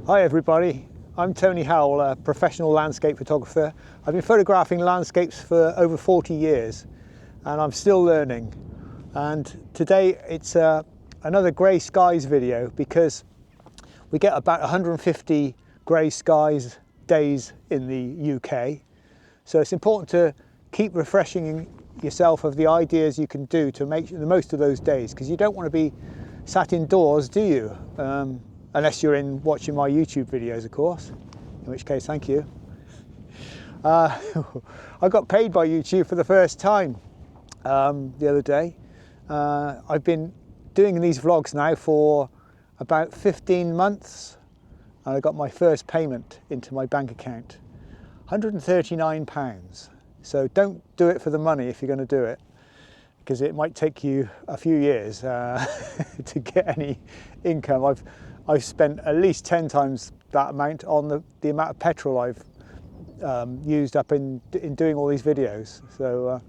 Hi everybody, I'm Tony Howell, a professional landscape photographer. I've been photographing landscapes for over 40 years and I'm still learning. And today it's another grey skies video because we get about 150 grey skies days in the UK. So it's important to keep refreshing yourself of the ideas you can do to make the most of those days, because you don't want to be sat indoors, do you? Unless you're watching my YouTube videos, of course, in which case, thank you. I got paid by YouTube for the first time the other day. I've been doing these vlogs now for about 15 months, and I got my first payment into my bank account, £139. So don't do it for the money if you're going to do it, because it might take you a few years to get any income. I've spent at least 10 times that amount on the amount of petrol I've used up in doing all these videos. So,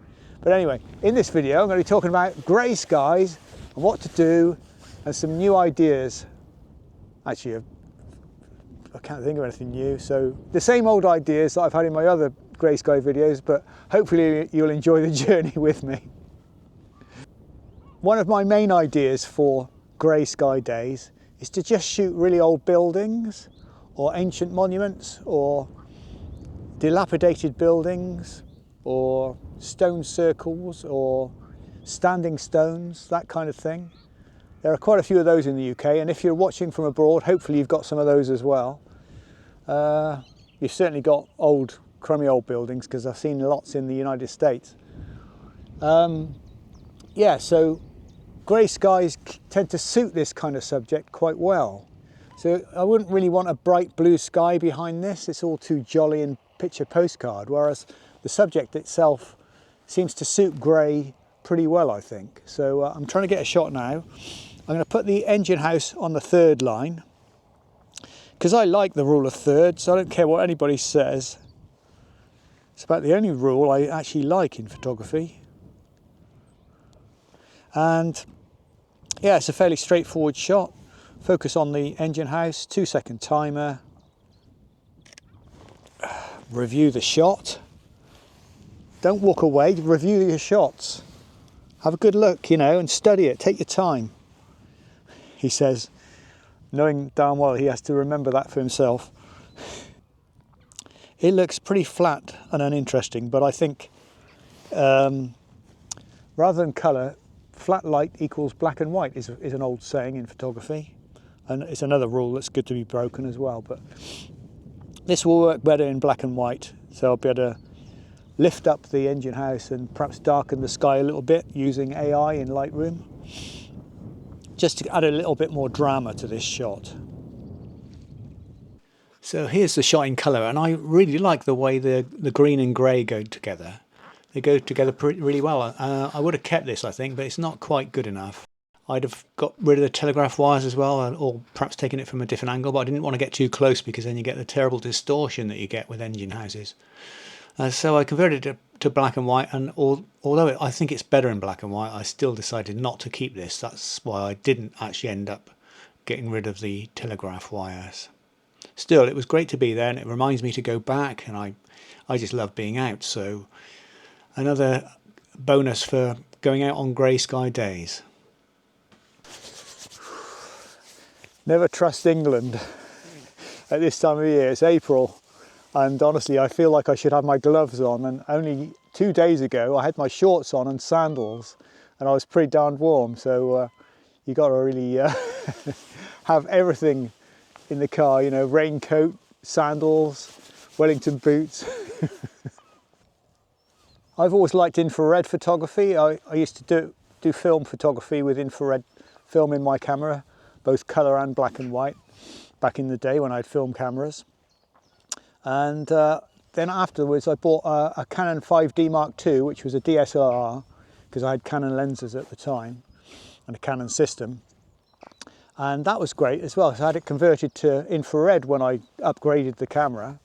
but anyway, in this video I'm going to be talking about grey skies and what to do and some new ideas. Actually, I can't think of anything new, so the same old ideas that I've had in my other grey sky videos, but hopefully you'll enjoy the journey with me. One of my main ideas for grey sky days is to just shoot really old buildings or ancient monuments or dilapidated buildings or stone circles or standing stones, that kind of thing. There are quite a few of those in the UK, and if you're watching from abroad, hopefully you've got some of those as well. You've certainly got crummy old buildings, because I've seen lots in the United States. Yeah, so grey skies tend to suit this kind of subject quite well. So I wouldn't really want a bright blue sky behind this. It's all too jolly and picture postcard, whereas the subject itself seems to suit grey pretty well, I think. So I'm trying to get a shot now. I'm going to put the engine house on the third line, because I like the rule of thirds. So I don't care what anybody says. It's about the only rule I actually like in photography. And yeah, it's a fairly straightforward shot. Focus on the engine house, 2-second timer. Review the shot. Don't walk away, review your shots. Have a good look, and study it, take your time. He says, knowing darn well he has to remember that for himself. It looks pretty flat and uninteresting, but I think rather than colour, flat light equals black and white is an old saying in photography, and it's another rule that's good to be broken as well. But this will work better in black and white, so I'll be able to lift up the engine house and perhaps darken the sky a little bit using AI in Lightroom, just to add a little bit more drama to this shot. So here's the shot in colour, and I really like the way the green and grey go together. They go together really well. I would have kept this, I think, but it's not quite good enough. I'd have got rid of the telegraph wires as well, or perhaps taken it from a different angle, but I didn't want to get too close, because then you get the terrible distortion that you get with engine houses. So I converted it to black and white, and although I think it's better in black and white, I still decided not to keep this. That's why I didn't actually end up getting rid of the telegraph wires. Still, it was great to be there, and it reminds me to go back, and I just love being out. So another bonus for going out on grey sky days. Never trust England at this time of year. It's April, and honestly I feel like I should have my gloves on, and only 2 days ago I had my shorts on and sandals, and I was pretty darn warm. So you got to really have everything in the car, raincoat, sandals, Wellington boots. I've always liked infrared photography. I used to do film photography with infrared film in my camera, both colour and black and white, back in the day when I had film cameras. And then afterwards I bought a Canon 5D Mark II, which was a DSLR, because I had Canon lenses at the time and a Canon system. And that was great as well. So I had it converted to infrared when I upgraded the camera,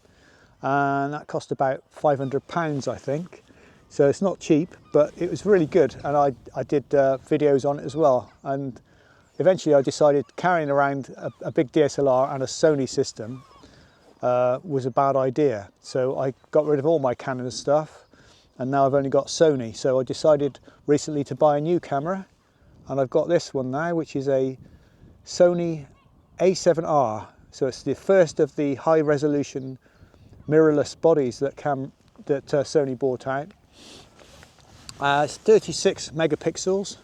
and that cost about £500, I think. So it's not cheap, but it was really good, and I did videos on it as well. And eventually I decided carrying around a big DSLR and a Sony system was a bad idea. So I got rid of all my Canon stuff, and now I've only got Sony. So I decided recently to buy a new camera, and I've got this one now, which is a Sony A7R. So it's the first of the high resolution mirrorless bodies that Sony brought out. It's 36 megapixels,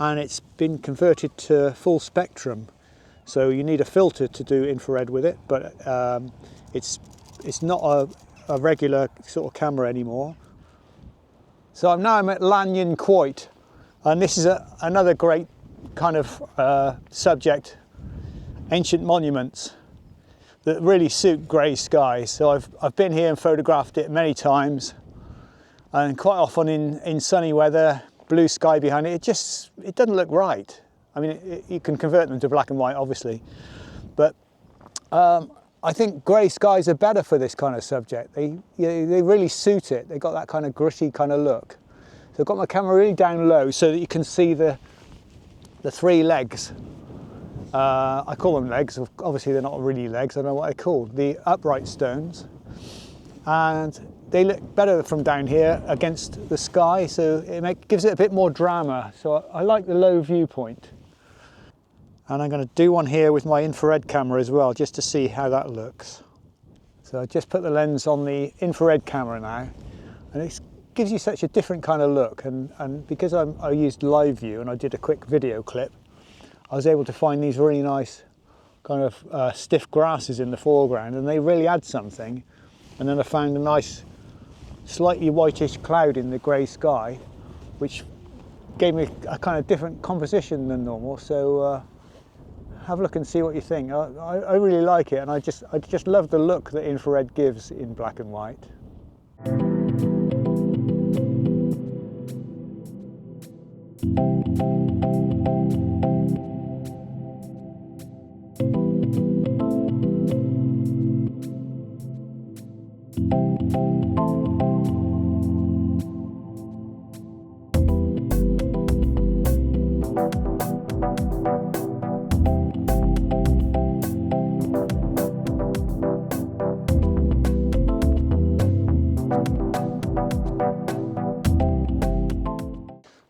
and it's been converted to full spectrum. So you need a filter to do infrared with it, but it's not a regular sort of camera anymore. So I'm at Lanyon, Quoit, and this is another great kind of subject, ancient monuments that really suit grey skies. So I've been here and photographed it many times, and quite often in sunny weather, blue sky behind it, it doesn't look right. I mean, you can convert them to black and white, obviously, but I think grey skies are better for this kind of subject. They really suit it. They've got that kind of gritty kind of look. So I've got my camera really down low so that you can see the three legs. I call them legs. Obviously, they're not really legs. I don't know what they're called. The upright stones, and they look better from down here against the sky. So it gives it a bit more drama. So I like the low viewpoint. And I'm going to do one here with my infrared camera as well, just to see how that looks. So I just put the lens on the infrared camera now, and it gives you such a different kind of look. And because I used live view and I did a quick video clip, I was able to find these really nice kind of stiff grasses in the foreground, and they really add something. And then I found a nice slightly whitish cloud in the grey sky, which gave me a kind of different composition than normal. So have a look and see what you think. I really like it, and I just love the look that infrared gives in black and white.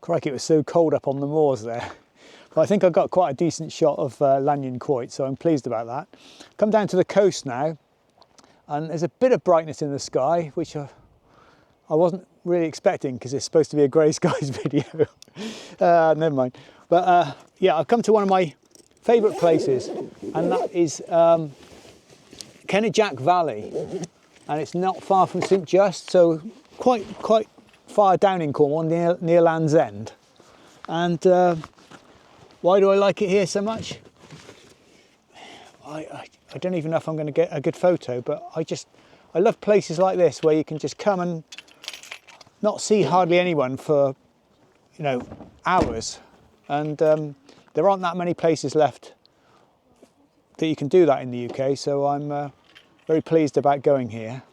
Crikey, it was so cold up on the moors there. But I think I got quite a decent shot of Lanyon Quoit, so I'm pleased about that. Come down to the coast now, and there's a bit of brightness in the sky, which I wasn't really expecting because it's supposed to be a grey skies video. Never mind. But yeah, I've come to one of my favourite places, and that is Kenidjack Valley, and it's not far from St Just, so quite far down in Cornwall, near Land's End. And why do I like it here so much? I don't even know if I'm going to get a good photo, but I love places like this where you can just come and not see hardly anyone for, you know, hours. And there aren't that many places left that you can do that in the UK, so I'm very pleased about going here.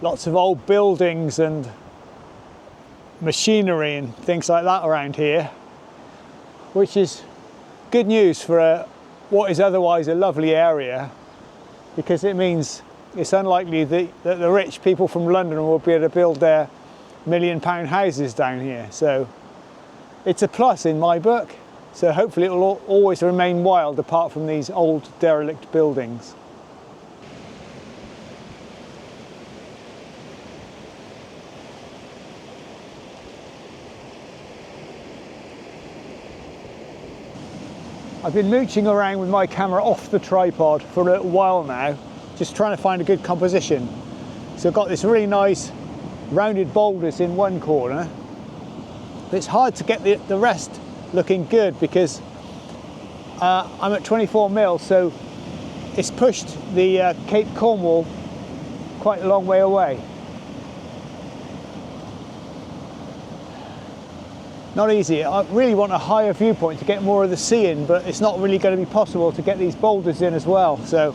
Lots of old buildings and machinery and things like that around here, which is good news for what is otherwise a lovely area, because it means it's unlikely that the rich people from London will be able to build their £1 million houses down here. So it's a plus in my book. So hopefully it will always remain wild apart from these old derelict buildings. I've been mooching around with my camera off the tripod for a while now, just trying to find a good composition. So I've got this really nice rounded boulders in one corner. But it's hard to get the rest looking good because I'm at 24 mil, so it's pushed the Cape Cornwall quite a long way away. Not easy. I really want a higher viewpoint to get more of the sea in, but it's not really going to be possible to get these boulders in as well. So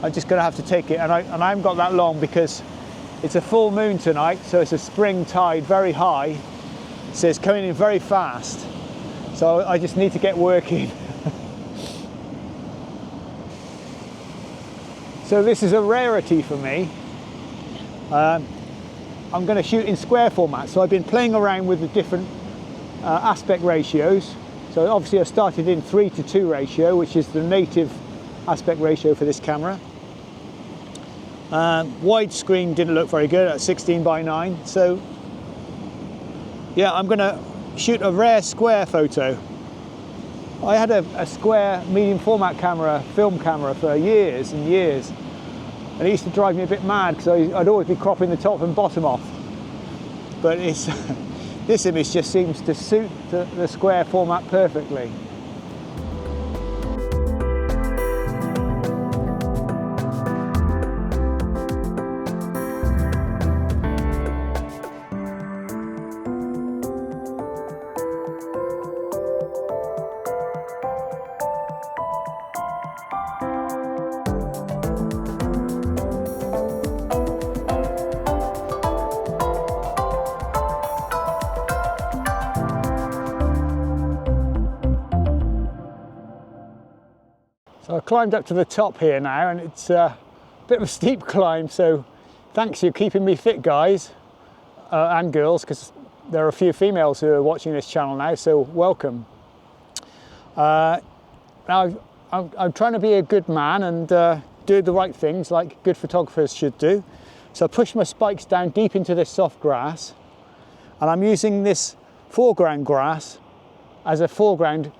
I'm just going to have to take it, and I haven't got that long because it's a full moon tonight, so it's a spring tide, very high, so it's coming in very fast. So I just need to get working. So this is a rarity for me. I'm going to shoot in square format, so I've been playing around with the different aspect ratios. So obviously I started in 3:2 ratio, which is the native aspect ratio for this camera. Widescreen didn't look very good at 16:9, so yeah, I'm going to shoot a rare square photo. I had a square medium format camera, film camera, for years and years, and it used to drive me a bit mad because I'd always be cropping the top and bottom off. But it's this image just seems to suit the square format perfectly. So I climbed up to the top here now, and it's a bit of a steep climb, so thanks, you're keeping me fit, guys and girls, because there are a few females who are watching this channel now, so welcome. Now I'm trying to be a good man and do the right things like good photographers should do. So I push my spikes down deep into this soft grass, and I'm using this foreground grass as a foreground.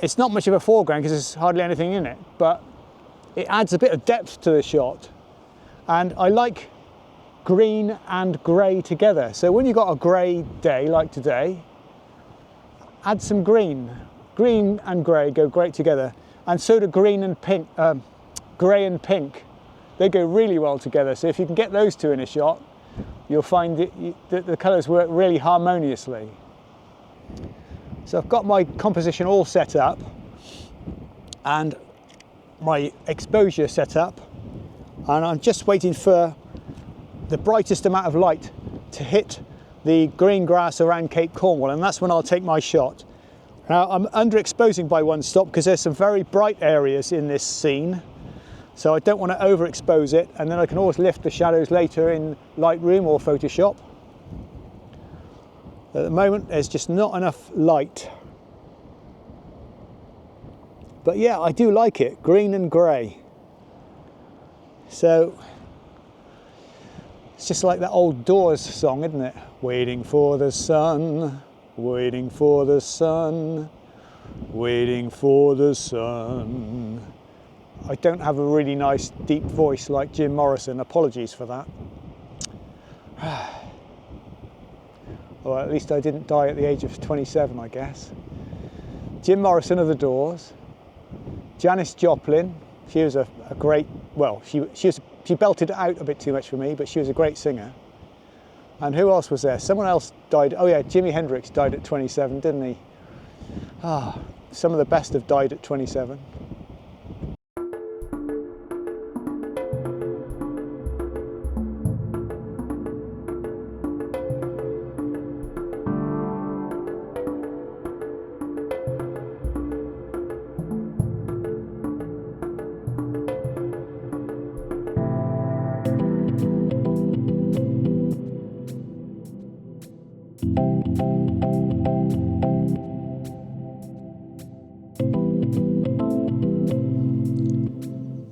It's not much of a foreground because there's hardly anything in it, but it adds a bit of depth to the shot. And I like green and grey together. So when you've got a grey day like today, add some green. Green and grey go great together. And so do green and pink, grey and pink. They go really well together. So if you can get those two in a shot, you'll find that the colours work really harmoniously. So I've got my composition all set up and my exposure set up, and I'm just waiting for the brightest amount of light to hit the green grass around Cape Cornwall, and that's when I'll take my shot. Now I'm underexposing by one stop because there's some very bright areas in this scene, so I don't want to overexpose it, and then I can always lift the shadows later in Lightroom or Photoshop. At the moment, there's just not enough light. But yeah, I do like it, green and grey. So, it's just like that old Doors song, isn't it? Waiting for the sun, waiting for the sun, waiting for the sun. I don't have a really nice deep voice like Jim Morrison, apologies for that. Or at least I didn't die at the age of 27, I guess. Jim Morrison of the Doors. Janis Joplin. She was a great, well, she belted it out a bit too much for me, but she was a great singer. And who else was there? Someone else died. Oh yeah, Jimi Hendrix died at 27, didn't he? Ah, some of the best have died at 27.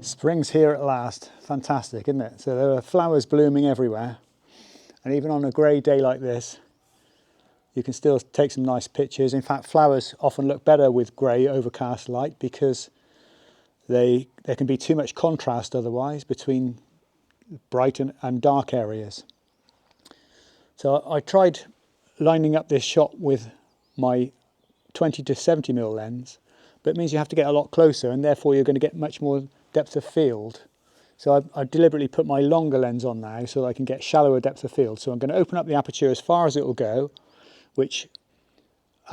Spring's here at last. Fantastic, isn't it? So there are flowers blooming everywhere, and even on a grey day like this you can still take some nice pictures. In fact, flowers often look better with grey overcast light because there can be too much contrast otherwise between bright and dark areas. So I tried lining up this shot with my 20 to 70mm lens, but it means you have to get a lot closer, and therefore you're going to get much more depth of field. So I've deliberately put my longer lens on now so that I can get shallower depth of field. So I'm going to open up the aperture as far as it will go, which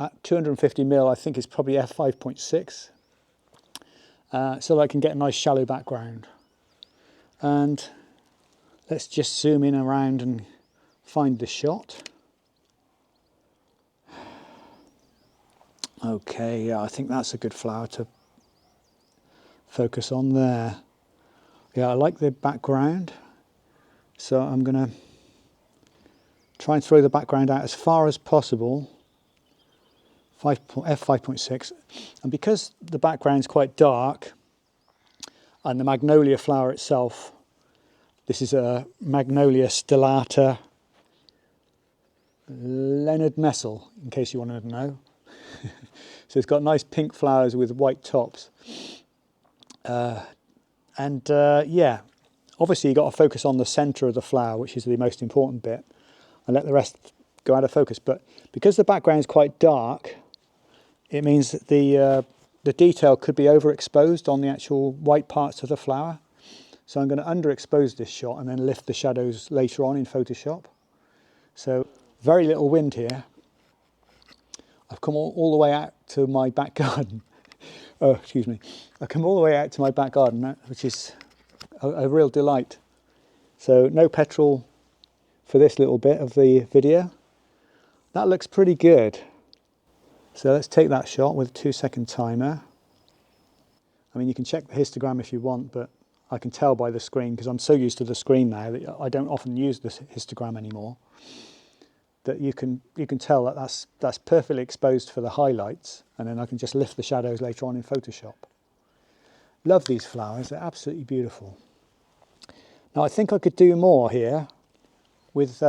at 250mm I think is probably f5.6, so that I can get a nice shallow background. And let's just zoom in around and find the shot. Okay, yeah, I think that's a good flower to focus on there. Yeah, I like the background, so I'm going to try and throw the background out as far as possible, f5.6, and because the background's quite dark and the magnolia flower itself, this is a Magnolia stellata Leonard Messel, in case you wanted to know. So it's got nice pink flowers with white tops. Yeah, obviously you've got to focus on the centre of the flower, which is the most important bit, and let the rest go out of focus. But because the background is quite dark, it means that the detail could be overexposed on the actual white parts of the flower. So I'm going to underexpose this shot and then lift the shadows later on in Photoshop. So very little wind here. I've come all the way out to my back garden. Oh, excuse me. I've come all the way out to my back garden, which is a real delight. So no petrol for this little bit of the video. That looks pretty good. So let's take that shot with a 2-second timer. I mean, you can check the histogram if you want, but I can tell by the screen, because I'm so used to the screen now that I don't often use the histogram anymore, that you can tell that that's perfectly exposed for the highlights, and then I can just lift the shadows later on in Photoshop. Love these flowers, they're absolutely beautiful. Now I think I could do more here with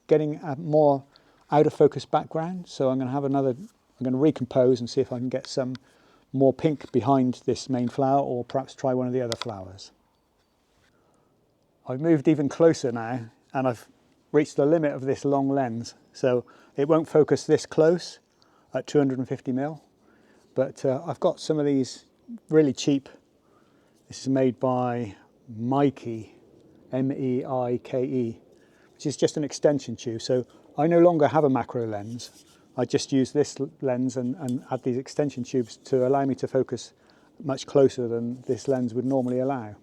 getting a more out of focus background, so I'm going to recompose and see if I can get some more pink behind this main flower, or perhaps try one of the other flowers. I've moved even closer now, and I've reached the limit of this long lens, so it won't focus this close at 250mm, but I've got some of these really cheap. This is made by Meike, M-E-I-K-E, which is just an extension tube. So I no longer have a macro lens. I just use this lens and add these extension tubes to allow me to focus much closer than this lens would normally allow.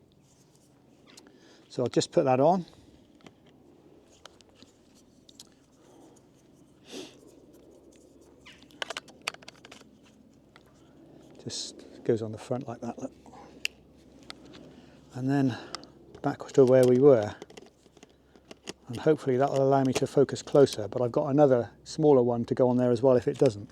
So I'll just put that on. Just goes on the front like that, look. And then back to where we were. And hopefully that will allow me to focus closer, but I've got another smaller one to go on there as well if it doesn't.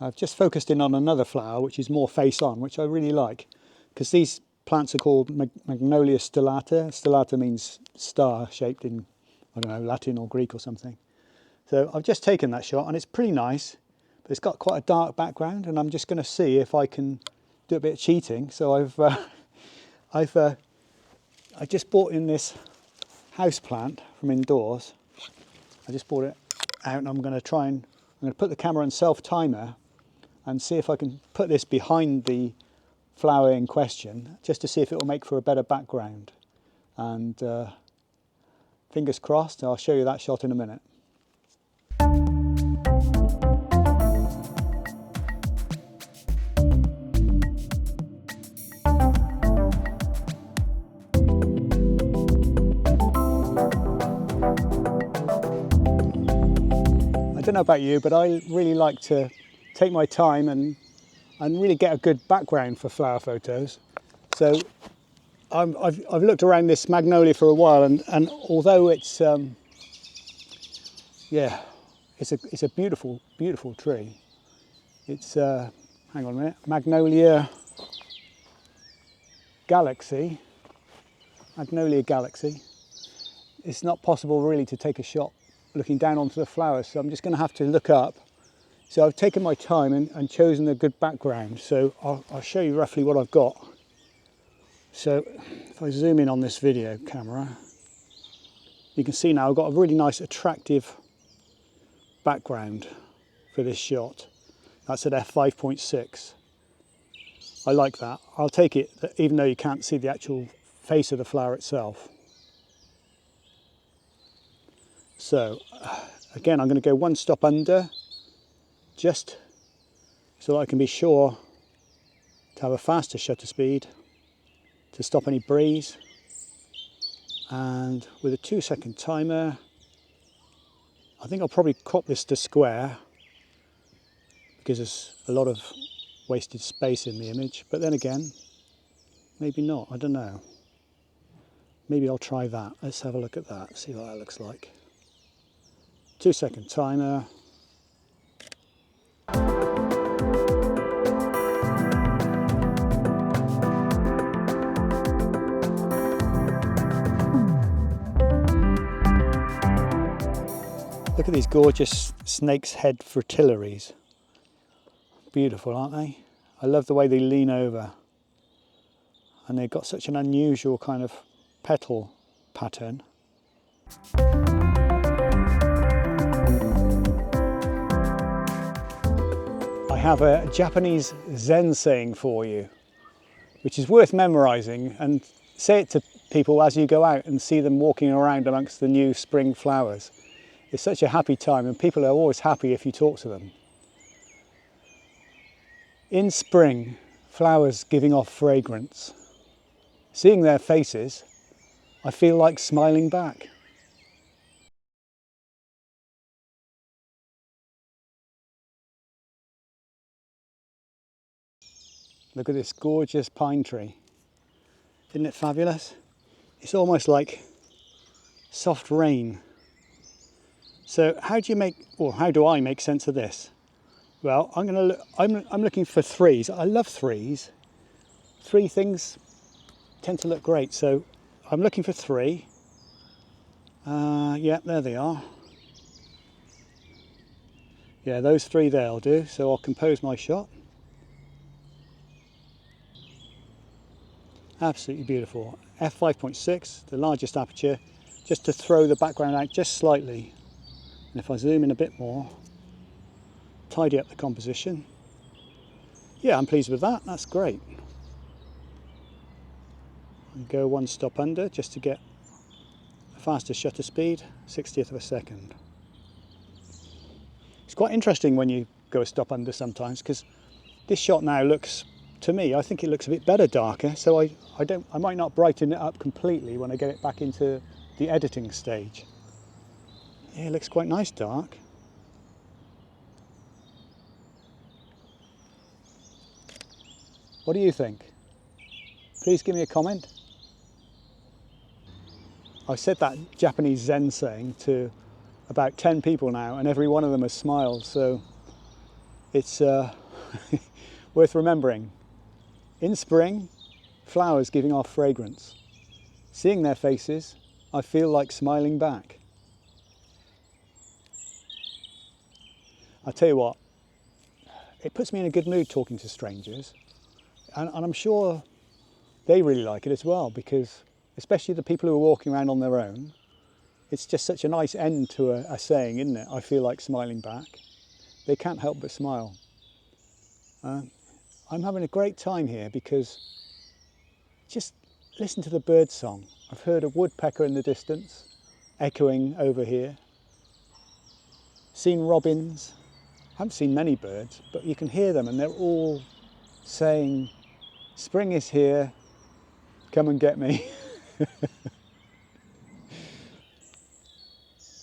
I've just focused in on another flower which is more face on, which I really like, because these plants are called Magnolia stellata. Stellata means star shaped in, I don't know, Latin or Greek or something. So I've just taken that shot and it's pretty nice, but it's got quite a dark background, and I'm just going to see if I can do a bit of cheating. So I just bought in this house plant from indoors. I just bought it out, and I'm going to put the camera on self timer and see if I can put this behind the flower in question, just to see if it will make for a better background. And fingers crossed, I'll show you that shot in a minute. I don't know about you, but I really like to take my time and really get a good background for flower photos. So I've looked around this magnolia for a while, and although it's yeah, it's a beautiful tree. It's hang on a minute, Magnolia Galaxy. It's not possible really to take a shot looking down onto the flowers, so I'm just going to have to look up So I've taken my time and chosen a good background. So I'll show you roughly what I've got. So if I zoom in on this video camera, you can see now I've got a really nice attractive background for this shot. That's at f5.6. I like that. I'll take it that even though you can't see the actual face of the flower itself. So again, I'm going to go one stop under, just so that I can be sure to have a faster shutter speed to stop any breeze. And with a 2-second timer, I think I'll probably crop this to square because there's a lot of wasted space in the image. But then again, maybe not, I don't know. Maybe I'll try that. Let's have a look at that, see what that looks like. 2-second timer. Look at these gorgeous snake's head fritillaries. Beautiful, aren't they? I love the way they lean over. And they've got such an unusual kind of petal pattern. I have a Japanese Zen saying for you, which is worth memorising, and say it to people as you go out and see them walking around amongst the new spring flowers. It's such a happy time, and people are always happy if you talk to them. In spring, flowers giving off fragrance. Seeing their faces, I feel like smiling back. Look at this gorgeous pine tree. Isn't it fabulous? It's almost like soft rain. So how do I make sense of this? Well, I'm looking for threes. I love threes. Three things tend to look great. So I'm looking for three. Yeah, there they are. Yeah, those three there'll do. So I'll compose my shot. Absolutely beautiful. f5.6, the largest aperture, just to throw the background out just slightly. And if I zoom in a bit more, tidy up the composition. Yeah, I'm pleased with that. That's great. And go one stop under just to get a faster shutter speed, 60th of a second. It's quite interesting when you go a stop under sometimes, because this shot now looks, to me, I think it looks a bit better darker. So I might not brighten it up completely when I get it back into the editing stage. Yeah, it looks quite nice dark. What do you think? Please give me a comment. I've said that Japanese Zen saying to about 10 people now, and every one of them has smiled, so it's worth remembering. In spring, flowers giving off fragrance. Seeing their faces, I feel like smiling back. I'll tell you what, it puts me in a good mood talking to strangers, and I'm sure they really like it as well, because especially the people who are walking around on their own, it's just such a nice end to a saying, isn't it? I feel like smiling back. They can't help but smile. I'm having a great time here because just listen to the bird song. I've heard a woodpecker in the distance echoing over here. Seen robins. Haven't seen many birds, but you can hear them and they're all saying, spring is here, come and get me.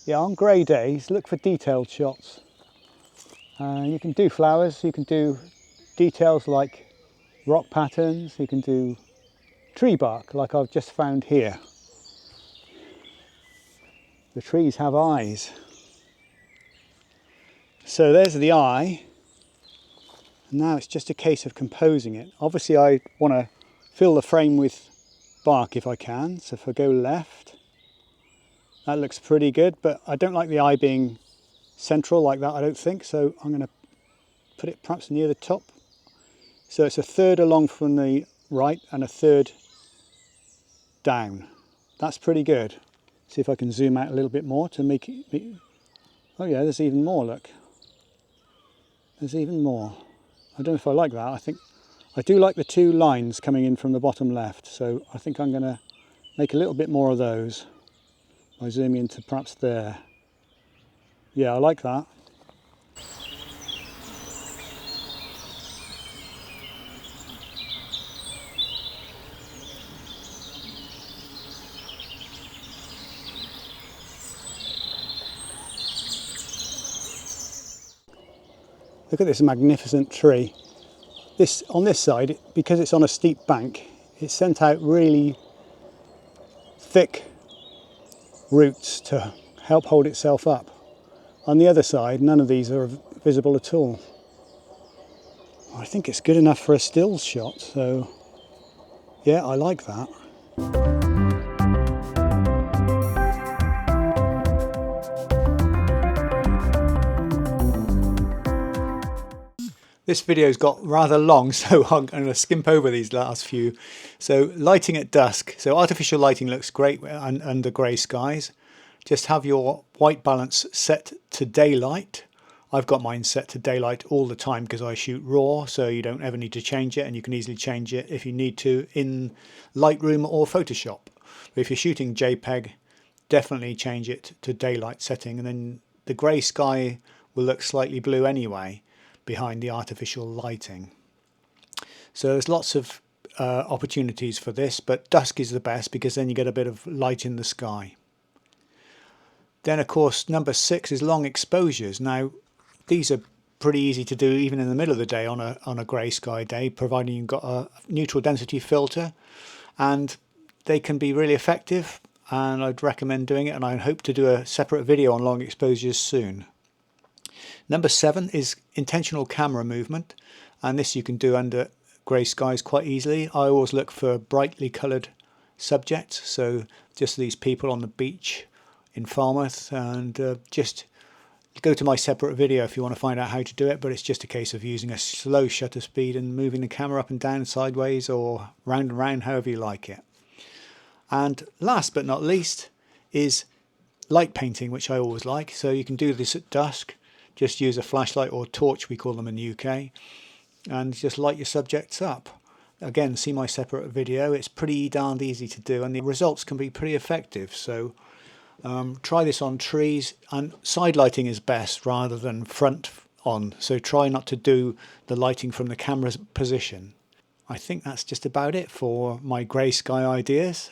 Yeah, on grey days, look for detailed shots. You can do flowers, you can do details like rock patterns, you can do tree bark like I've just found here. The trees have eyes. So there's the eye. Now it's just a case of composing it. Obviously I want to fill the frame with bark if I can. So if I go left, that looks pretty good, but I don't like the eye being central like that, I don't think. So I'm going to put it perhaps near the top. So it's a third along from the right and a third down. That's pretty good. See if I can zoom out a little bit more to make it. Oh yeah, there's even more, look. There's even more. I don't know if I like that. I do like the two lines coming in from the bottom left, so I think I'm going to make a little bit more of those by zooming into perhaps there. Yeah, I like that. Look at this magnificent tree. On this side, because it's on a steep bank, it sent out really thick roots to help hold itself up. On the other side, none of these are visible at all. I think it's good enough for a still shot, so yeah, I like that. This video's got rather long, so I'm going to skimp over these last few. So lighting at dusk. So artificial lighting looks great under grey skies. Just have your white balance set to daylight. I've got mine set to daylight all the time because I shoot RAW, so you don't ever need to change it, and you can easily change it if you need to in Lightroom or Photoshop. But if you're shooting JPEG, definitely change it to daylight setting, and then the grey sky will look slightly blue anyway behind the artificial lighting. So there's lots of opportunities for this, but dusk is the best because then you get a bit of light in the sky. Then of course number 6 is long exposures. Now these are pretty easy to do even in the middle of the day on a grey sky day, providing you've got a neutral density filter, and they can be really effective, and I'd recommend doing it, and I hope to do a separate video on long exposures soon. Number 7 is intentional camera movement, and this you can do under grey skies quite easily. I always look for brightly coloured subjects, so just these people on the beach in Falmouth, and just go to my separate video if you want to find out how to do it, but it's just a case of using a slow shutter speed and moving the camera up and down, sideways or round and round, however you like it. And last but not least is light painting, which I always like. So you can do this at dusk. Just use a flashlight or torch, we call them in the UK, and just light your subjects up. Again, see my separate video. It's pretty darned easy to do, and the results can be pretty effective. So try this on trees, and side lighting is best rather than front on. So try not to do the lighting from the camera's position. I think that's just about it for my grey sky ideas.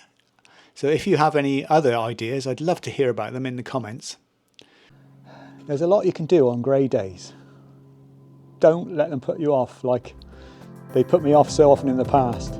So if you have any other ideas, I'd love to hear about them in the comments. There's a lot you can do on grey days. Don't let them put you off like they put me off so often in the past.